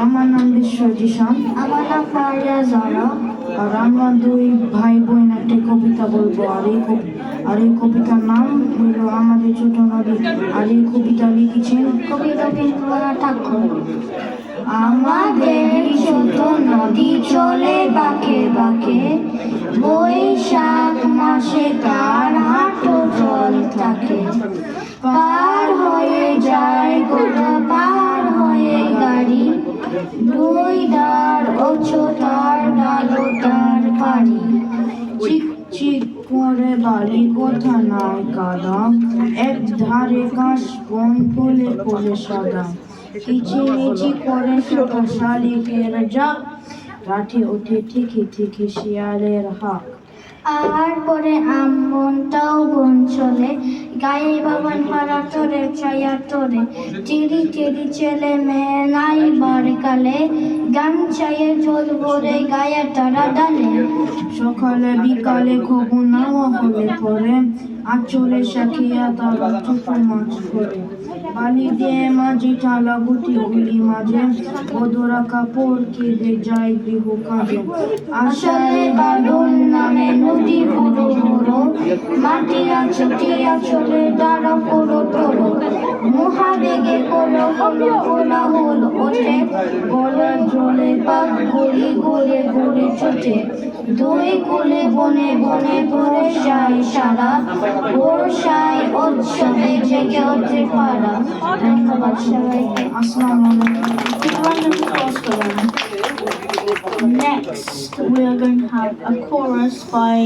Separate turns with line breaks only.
আমার নাম বিশ্বজিশান।
আমার নাম ফারিয়া জারা।
আর আমরা দুই ভাই বোন একটা কবিতা বলবো। আর এই কবিতার নাম হলো আমাদের ছোট নদী। আর এই কবিতা লিখেছেন
কবি রবীন্দ্রনাথ ঠাকুর।
আমাদের ছোট নদী চলে বাঁকে বাঁকে, বৈশাখ মাসে তার হাঁটু জল থাকে। পার হয়ে যায় গোটা, পার হয়ে গাড়ি, দুই দাঁড় উচ্চতার ডালো তার পাড়ি।
চিক চিক করে বালি কোথা নাই কাদা, এক ধারে কাশ বন ফুলে ফুলে সাদা। কিচিমিচি করে শাখা শালিকের ডাক, রাঠে ওঠে ঠিকই ঠিকই শিয়ালের হাক।
আর পরে আমনটাও বন চলে, গায়ে বাবান পাড়া তোরে ছায়া তোরে। চিড়ি চিড়ি ছেলে মেয়ে নাই বারকালে, গান চায়ে জল ভরে গায়ে তারা ডালে।
সকালে বিকালে খবু নাওয়া হলে পরে, আঁচলে শাখিয়া তারা ছোট মাছ ধরে। বালি দিয়ে মাঝি ঠালা গুটি গুলি মাঝে, বদরা কাপড় কেঁদে যায় গৃহ কাজে।
আষাঢ়ে বাদল নামে নদী বড় বড়, মাটিয়া ছুটিয়া চলে দাঁড়া পড়ো তোড়ো। মহাবেগে কোলো হলো কোলা হলো ওঠে, গলার জলে পাক গলি গলে গলে ছোটে। দুই কুলে বনে বনে পড়ে যায় সারা, বর্ষায় উৎসবে জেগে ওঠে পাড়া। ধন্যবাদ সবাইকে।
আসসালামু আলাইকুম।
Next, we are going to have a chorus by